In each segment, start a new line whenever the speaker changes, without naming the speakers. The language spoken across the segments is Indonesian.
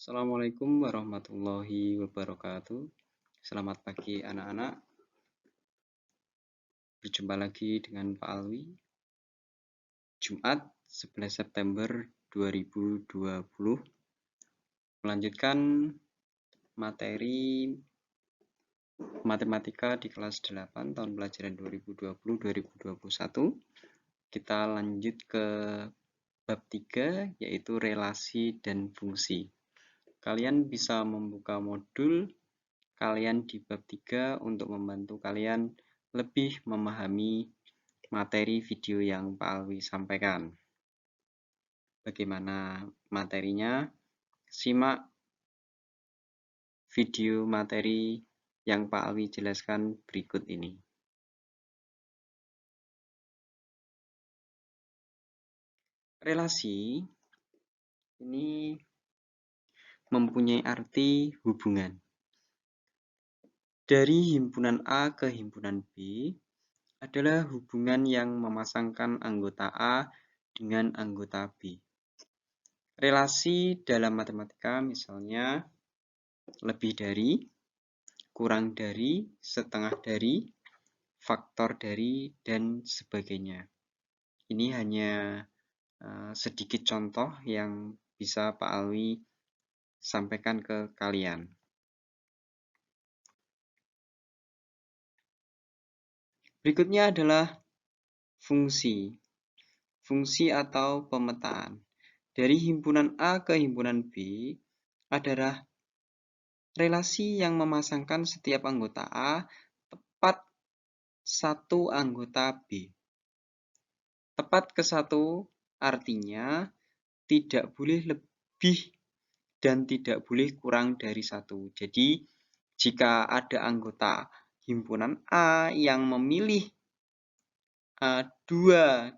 Assalamualaikum warahmatullahi wabarakatuh. Selamat pagi anak-anak. Berjumpa lagi dengan Pak Alwi. Jumat 11 September 2020. Melanjutkan materi matematika di kelas 8 tahun pelajaran 2020-2021. Kita lanjut ke bab 3 yaitu relasi dan fungsi. Kalian bisa membuka modul kalian di bab 3 untuk membantu kalian lebih memahami materi video yang Pak Alwi sampaikan. Bagaimana materinya? Simak video materi yang Pak Alwi jelaskan berikut ini. Relasi ini mempunyai arti hubungan. Dari himpunan A ke himpunan B adalah hubungan yang memasangkan anggota A dengan anggota B. Relasi dalam matematika misalnya lebih dari, kurang dari, setengah dari, faktor dari, dan sebagainya. Ini hanya sedikit contoh yang bisa Pak Alwi sampaikan ke kalian. Berikutnya adalah fungsi. Fungsi atau pemetaan. Dari himpunan A ke himpunan B adalah relasi yang memasangkan setiap anggota A tepat satu anggota B. Tepat ke satu artinya tidak boleh lebih dan tidak boleh kurang dari satu. Jadi, jika ada anggota himpunan A yang memilih dua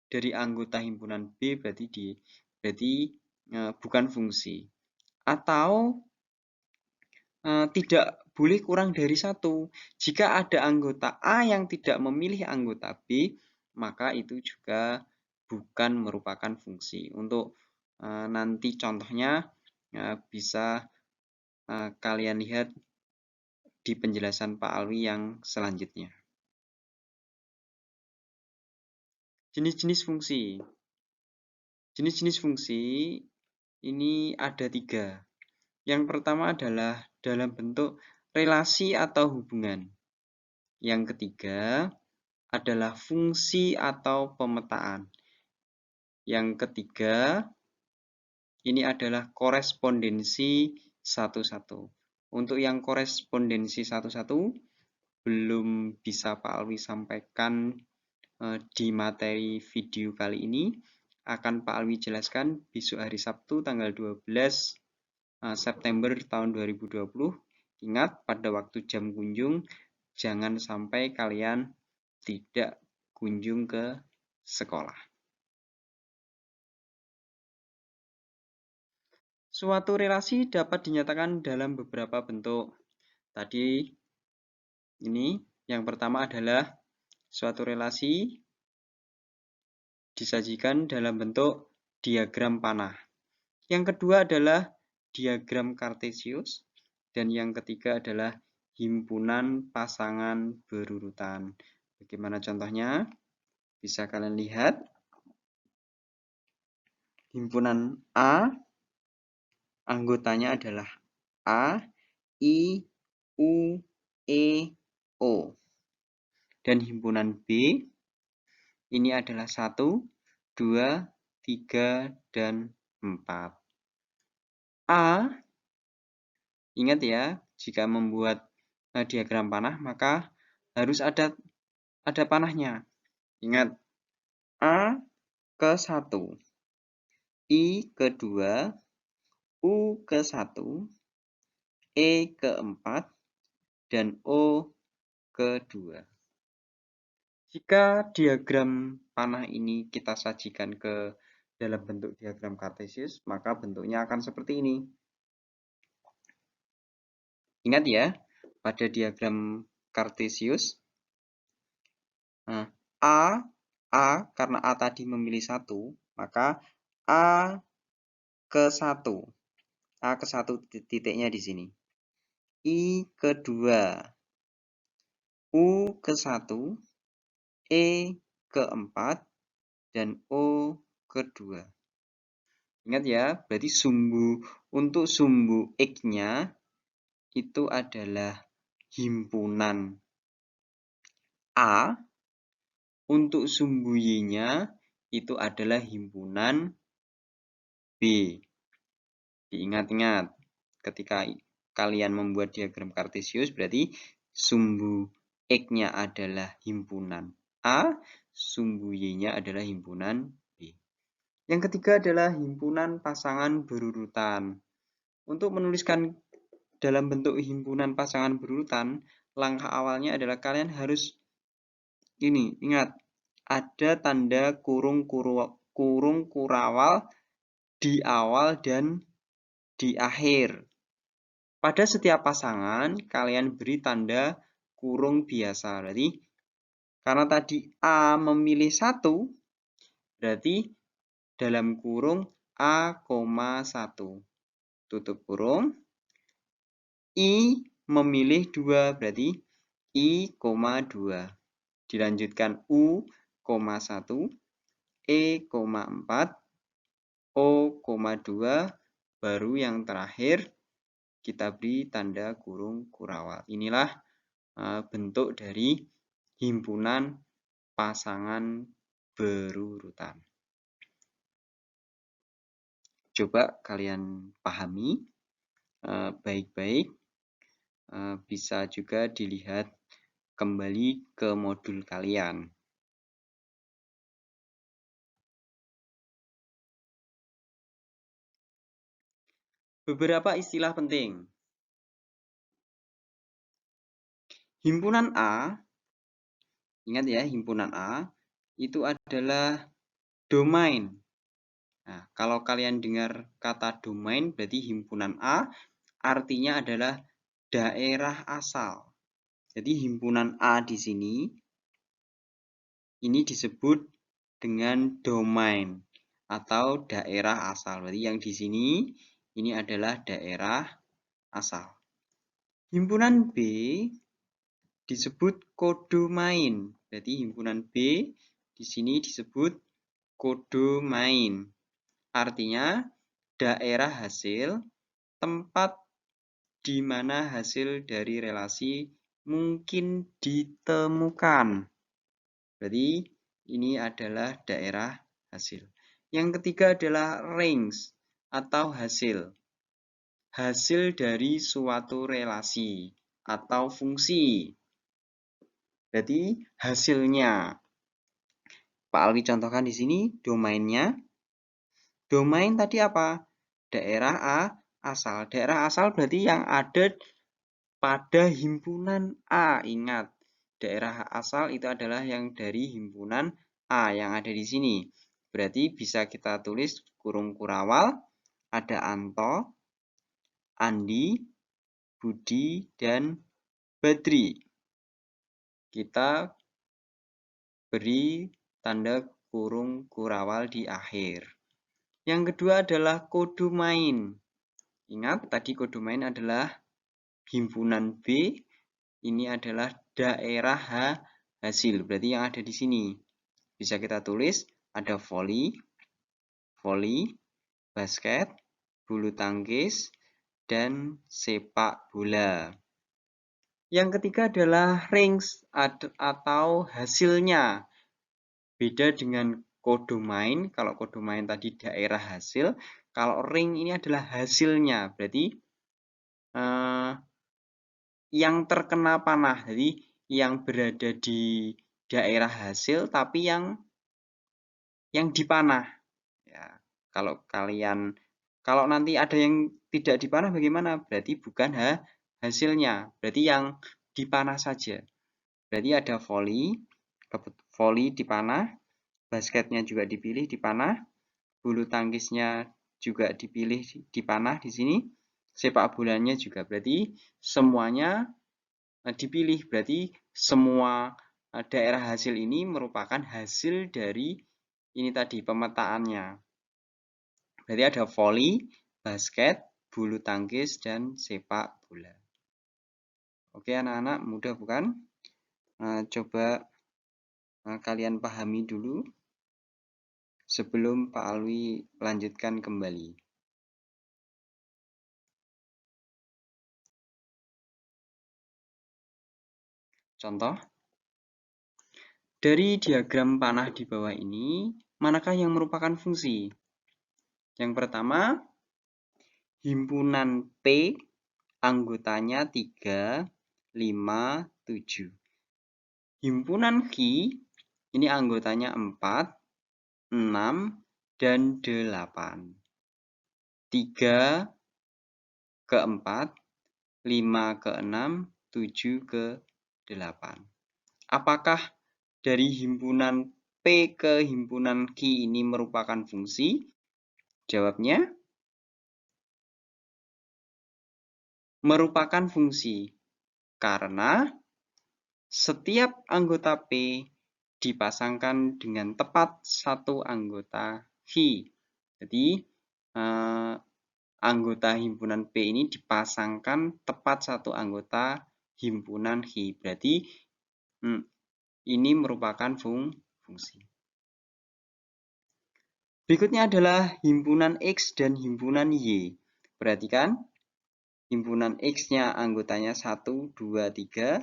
dari anggota himpunan B, berarti bukan fungsi. Atau tidak boleh kurang dari satu. Jika ada anggota A yang tidak memilih anggota B, maka itu juga bukan merupakan fungsi. Untuk nanti contohnya bisa kalian lihat di penjelasan Pak Alwi yang selanjutnya. Jenis-jenis fungsi. Jenis-jenis fungsi ini ada 3. Yang pertama adalah dalam bentuk relasi atau hubungan. Yang ketiga adalah fungsi atau pemetaan. Yang ketiga, ini adalah korespondensi satu-satu. Untuk yang korespondensi satu-satu, belum bisa Pak Alwi sampaikan di materi video kali ini. Akan Pak Alwi jelaskan besok hari Sabtu tanggal 12 September tahun 2020. Ingat, pada waktu jam kunjung, jangan sampai kalian tidak kunjung ke sekolah. Suatu relasi dapat dinyatakan dalam beberapa bentuk. Tadi ini yang pertama adalah suatu relasi disajikan dalam bentuk diagram panah. Yang kedua adalah diagram Kartesius. Dan yang ketiga adalah himpunan pasangan berurutan. Bagaimana contohnya? Bisa kalian lihat. Himpunan A, anggotanya adalah A, I, U, E, O. Dan himpunan B, ini adalah 1, 2, 3, dan 4. A, ingat ya, jika membuat diagram panah, maka harus ada panahnya. Ingat, A ke 1, I ke 2, U ke 1, E ke 4, dan O ke 2. Jika diagram panah ini kita sajikan ke dalam bentuk diagram Kartesius, maka bentuknya akan seperti ini. Ingat ya, pada diagram Kartesius, A karena A tadi memilih 1, maka A ke 1 A ke 1 titiknya di sini. I ke 2. U ke 1. E ke 4. Dan O ke 2. Ingat ya, berarti untuk sumbu X-nya itu adalah himpunan A, untuk sumbu Y-nya itu adalah himpunan B. Diingat-ingat, ketika kalian membuat diagram kartesius, berarti sumbu X-nya adalah himpunan A, sumbu Y-nya adalah himpunan B. Yang ketiga adalah himpunan pasangan berurutan. Untuk menuliskan dalam bentuk himpunan pasangan berurutan, langkah awalnya adalah kalian harus ingat, ada tanda kurung kurawal di awal dan di akhir. Pada setiap pasangan, kalian beri tanda kurung biasa. Berarti, karena tadi A memilih 1, berarti dalam kurung A, 1. Tutup kurung. I memilih 2, berarti I, 2. Dilanjutkan U, 1. E, 4. O, 2. Baru yang terakhir kita beri tanda kurung kurawal. Inilah bentuk dari himpunan pasangan berurutan. Coba kalian pahami baik-baik. Bisa juga dilihat kembali ke modul kalian. Beberapa istilah penting. Himpunan A, ingat ya, himpunan A itu adalah domain. Nah, kalau kalian dengar kata domain, berarti himpunan A artinya adalah daerah asal. Jadi himpunan A di sini, ini disebut dengan domain atau daerah asal. Berarti yang di sini, ini adalah daerah asal. Himpunan B disebut kodomain. Berarti himpunan B di sini disebut kodomain. Artinya daerah hasil, tempat di mana hasil dari relasi mungkin ditemukan. Berarti ini adalah daerah hasil. Yang ketiga adalah range atau hasil. Hasil dari suatu relasi atau fungsi. Berarti hasilnya. Pak Alwi contohkan di sini domainnya. Domain tadi apa? Daerah A asal. Daerah asal berarti yang ada pada himpunan A. Ingat, daerah asal itu adalah yang dari himpunan A yang ada di sini. Berarti bisa kita tulis kurung kurawal, ada Anto, Andi, Budi, dan Badri. Kita beri tanda kurung kurawal di akhir. Yang kedua adalah kodomain. Ingat, tadi kodomain adalah himpunan B. Ini adalah daerah hasil. Berarti yang ada di sini. Bisa kita tulis, ada voli, basket, bulu tangkis, dan sepak bola. Yang ketiga adalah range atau hasilnya. Beda dengan kodomain, kalau kodomain tadi daerah hasil, kalau ring ini adalah hasilnya, berarti yang terkena panah, jadi yang berada di daerah hasil, tapi yang dipanah. Ya, kalau nanti ada yang tidak dipanah bagaimana? Berarti bukan hasilnya, berarti yang dipanah saja. Berarti ada voli dipanah, basketnya juga dipilih dipanah, bulu tangkisnya juga dipilih dipanah di sini, sepak bolanya juga. Berarti semuanya dipilih. Berarti semua daerah hasil ini merupakan hasil dari ini tadi pemetaannya. Berarti ada voli, basket, bulu tangkis, dan sepak bola. Oke anak-anak, mudah bukan? Coba kalian pahami dulu sebelum Pak Alwi lanjutkan kembali. Contoh, dari diagram panah di bawah ini, manakah yang merupakan fungsi? Yang pertama, himpunan P anggotanya 3, 5, 7. Himpunan Q ini anggotanya 4, 6, dan 8. 3 ke 4, 5 ke 6, 7 ke 8. Apakah dari himpunan P ke himpunan Q ini merupakan fungsi? Jawabnya, merupakan fungsi. Karena setiap anggota P dipasangkan dengan tepat satu anggota Q. Jadi, anggota himpunan P ini dipasangkan tepat satu anggota himpunan Q. Berarti, ini merupakan fungsi. Berikutnya adalah himpunan X dan himpunan Y. Perhatikan, himpunan X-nya anggotanya 1, 2, 3.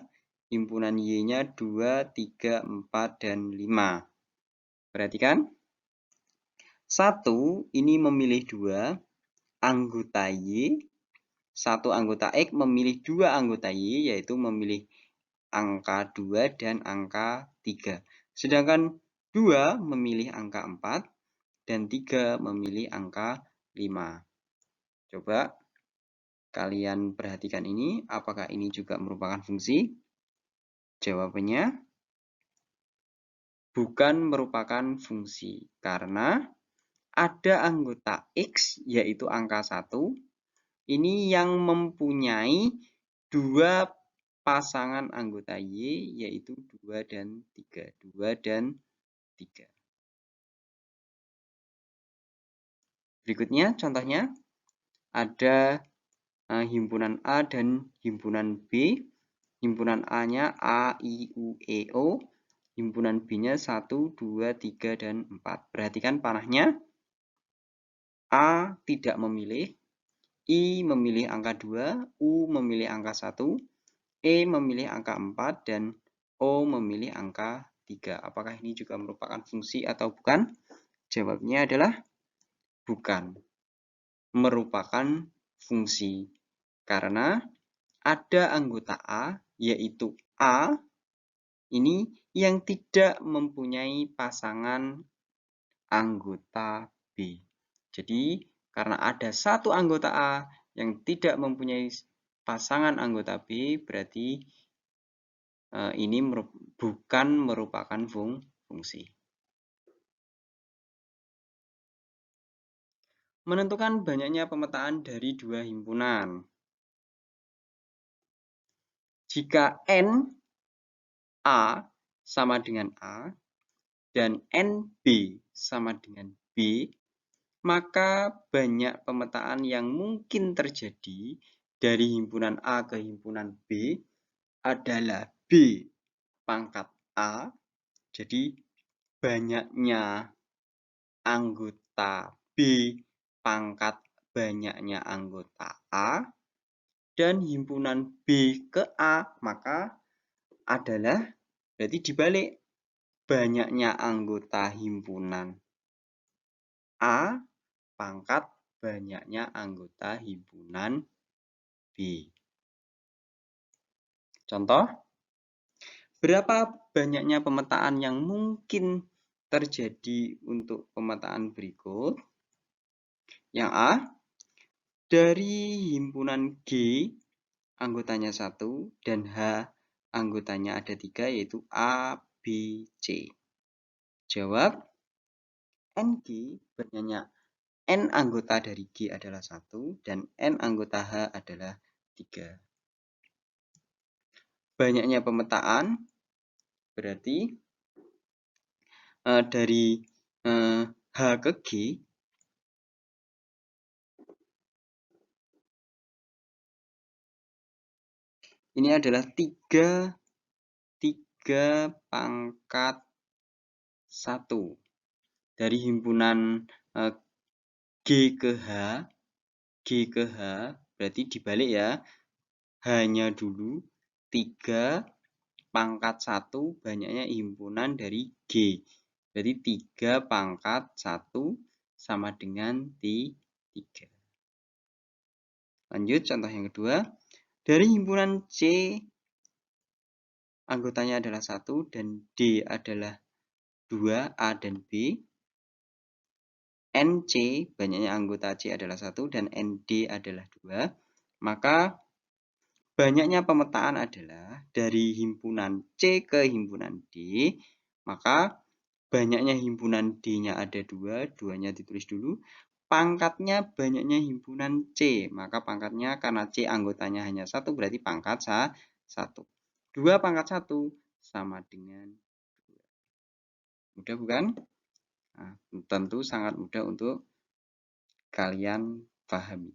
Himpunan Y-nya 2, 3, 4, dan 5. Perhatikan. 1 ini memilih 2 anggota Y. 1 anggota X memilih 2 anggota Y, yaitu memilih angka 2 dan angka 3. Sedangkan 2 memilih angka 4 dan 3 memilih angka 5. Coba kalian perhatikan ini, apakah ini juga merupakan fungsi? Jawabannya, bukan merupakan fungsi. Karena ada anggota X, yaitu angka 1, ini yang mempunyai 2 pasangan anggota Y, yaitu 2 dan 3. 2 dan 3. Berikutnya contohnya ada himpunan A dan himpunan B. Himpunan A-nya A, I, U, E, O. Himpunan B-nya 1, 2, 3, dan 4. Perhatikan panahnya. A tidak memilih. I memilih angka 2. U memilih angka 1. E memilih angka 4. Dan O memilih angka 3. Apakah ini juga merupakan fungsi atau bukan? Jawabnya adalah bukan. Merupakan fungsi. Karena ada anggota A, yaitu A, ini yang tidak mempunyai pasangan anggota B. Jadi, karena ada satu anggota A yang tidak mempunyai pasangan anggota B, berarti ini bukan merupakan fungsi. Menentukan banyaknya pemetaan dari dua himpunan. Jika N A sama dengan A dan NB sama dengan B, maka banyak pemetaan yang mungkin terjadi dari himpunan A ke himpunan B adalah B pangkat A. Jadi banyaknya anggota B pangkat banyaknya anggota A, dan himpunan B ke A maka adalah berarti dibalik, banyaknya anggota himpunan A pangkat banyaknya anggota himpunan B. Contoh, berapa banyaknya pemetaan yang mungkin terjadi untuk pemetaan berikut? Yang A, dari himpunan G anggotanya 1 dan H anggotanya ada 3, yaitu A, B, C. Jawab, NG banyaknya N anggota dari G adalah 1 dan N anggota H adalah 3. Banyaknya pemetaan berarti dari H ke G Ini adalah 3 pangkat 1 dari himpunan G ke H. G ke H berarti dibalik ya. H-nya dulu 3 pangkat 1 banyaknya himpunan dari G. Berarti 3 pangkat 1 sama dengan 3. Lanjut contoh yang kedua. Dari himpunan C anggotanya adalah 1 dan D adalah 2, A dan B. NC banyaknya anggota C adalah 1 dan ND adalah 2. Maka banyaknya pemetaan adalah dari himpunan C ke himpunan D, maka banyaknya himpunan D-nya ada 2, 2-nya ditulis dulu. Pangkatnya banyaknya himpunan C, maka pangkatnya karena C anggotanya hanya 1, berarti pangkat 1. 2 pangkat 1 sama dengan 2. Mudah bukan? Nah, tentu sangat mudah untuk kalian pahami.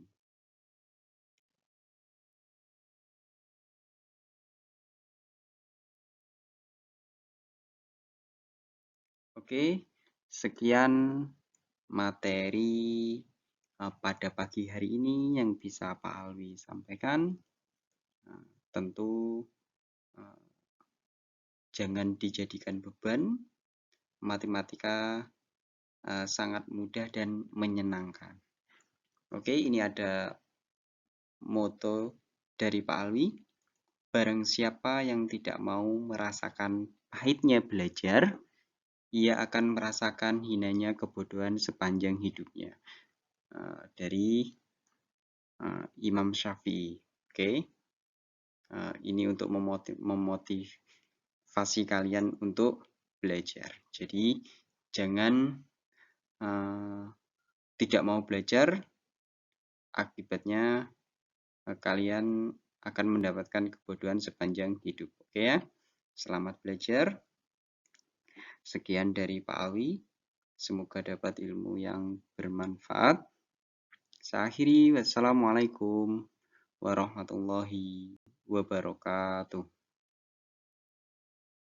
Oke, sekian materi pada pagi hari ini yang bisa Pak Alwi sampaikan. Tentu jangan dijadikan beban. Matematika sangat mudah dan menyenangkan. Oke, ini ada moto dari Pak Alwi. Barang siapa yang tidak mau merasakan pahitnya belajar, ia akan merasakan hinanya kebodohan sepanjang hidupnya. Dari Imam Syafi'i. Oke. Ini untuk memotivasi kalian untuk belajar. Jadi jangan tidak mau belajar, akibatnya kalian akan mendapatkan kebodohan sepanjang hidup. Oke ya. Selamat belajar. Sekian dari Pak Alwi. Semoga dapat ilmu yang bermanfaat. Saya akhiri. Wassalamualaikum warahmatullahi wabarakatuh.